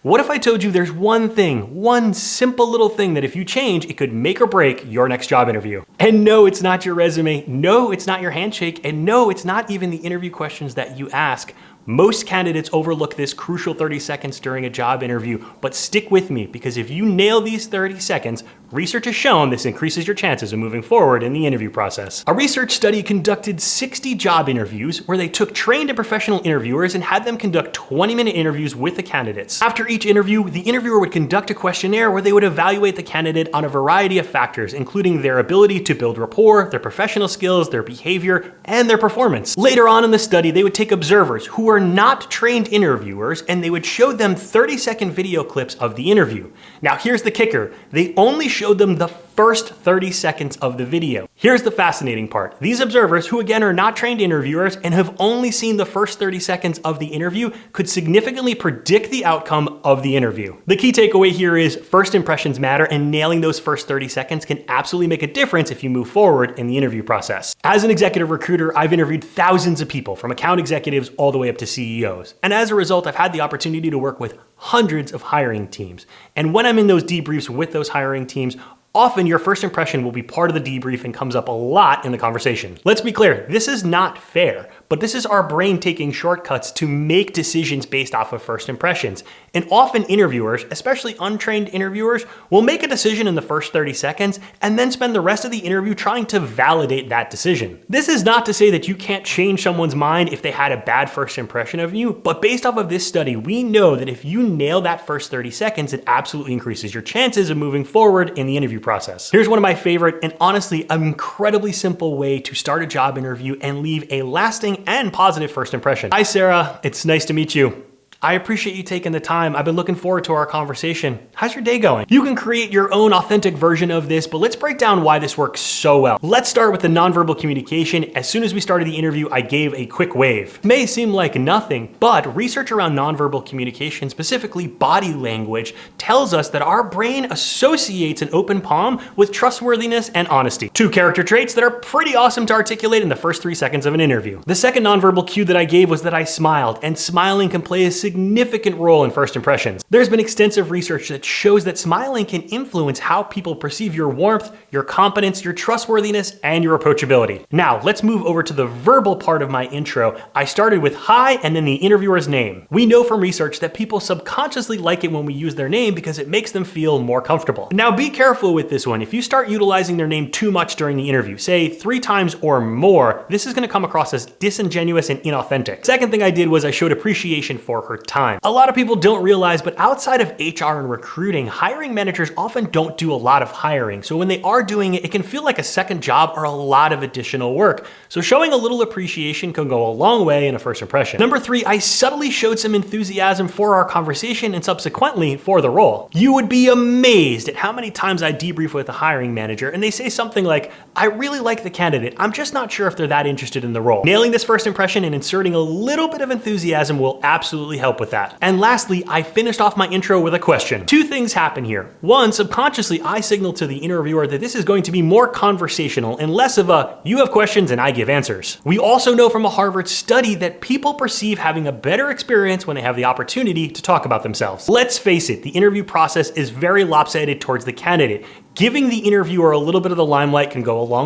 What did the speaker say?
What if I told you there's one thing, one simple little thing that if you change, it could make or break your next job interview? And no, it's not your resume. No, it's not your handshake. And no, it's not even the interview questions that you ask. Most candidates overlook this crucial 30 seconds during a job interview, but stick with me because if you nail these 30 seconds, research has shown this increases your chances of moving forward in the interview process. A research study conducted 60 job interviews where they took trained and professional interviewers and had them conduct 20-minute interviews with the candidates. After each interview, the interviewer would conduct a questionnaire where they would evaluate the candidate on a variety of factors, including their ability to build rapport, their professional skills, their behavior, and their performance. Later on in the study, they would take observers who were not trained interviewers and they would show them 30-second video clips of the interview. Now here's the kicker. They only showed them the first 30 seconds of the video. Here's the fascinating part. These observers, who again are not trained interviewers and have only seen the first 30 seconds of the interview, could significantly predict the outcome of the interview. The key takeaway here is first impressions matter, and nailing those first 30 seconds can absolutely make a difference if you move forward in the interview process. As an executive recruiter, I've interviewed thousands of people, from account executives all the way up to CEOs. And as a result, I've had the opportunity to work with hundreds of hiring teams. And when I'm in those debriefs with those hiring teams, often your first impression will be part of the debrief and comes up a lot in the conversation. Let's be clear, this is not fair, but this is our brain taking shortcuts to make decisions based off of first impressions. And often interviewers, especially untrained interviewers, will make a decision in the first 30 seconds and then spend the rest of the interview trying to validate that decision. This is not to say that you can't change someone's mind if they had a bad first impression of you, but based off of this study, we know that if you nail that first 30 seconds, it absolutely increases your chances of moving forward in the interview process. Here's one of my favorite and honestly an incredibly simple way to start a job interview and leave a lasting and positive first impression. Hi Sarah, it's nice to meet you. I appreciate you taking the time. I've been looking forward to our conversation. How's your day going? You can create your own authentic version of this, but let's break down why this works so well. Let's start with the nonverbal communication. As soon as we started the interview, I gave a quick wave. It may seem like nothing, but research around nonverbal communication, specifically body language, tells us that our brain associates an open palm with trustworthiness and honesty. Two character traits that are pretty awesome to articulate in the first 3 seconds of an interview. The second nonverbal cue that I gave was that I smiled, and smiling can play a significant role in first impressions. There's been extensive research that shows that smiling can influence how people perceive your warmth, your competence, your trustworthiness, and your approachability. Now, let's move over to the verbal part of my intro. I started with hi and then the interviewer's name. We know from research that people subconsciously like it when we use their name because it makes them feel more comfortable. Now, be careful with this one. If you start utilizing their name too much during the interview, say 3 times or more, this is going to come across as disingenuous and inauthentic. Second thing I did was I showed appreciation for her time. A lot of people don't realize, but outside of HR and recruiting, hiring managers often don't do a lot of hiring. So when they are doing it, it can feel like a second job or a lot of additional work. So showing a little appreciation can go a long way in a first impression. Number 3, I subtly showed some enthusiasm for our conversation and subsequently for the role. You would be amazed at how many times I debrief with a hiring manager and they say something like, I really like the candidate, I'm just not sure if they're that interested in the role. Nailing this first impression and inserting a little bit of enthusiasm will absolutely help with that. And lastly, I finished off my intro with a question. 2 things happen here. 1, subconsciously, I signal to the interviewer that this is going to be more conversational and less of a, you have questions and I give answers. We also know from a Harvard study that people perceive having a better experience when they have the opportunity to talk about themselves. Let's face it, the interview process is very lopsided towards the candidate. Giving the interviewer a little bit of the limelight can go a long way.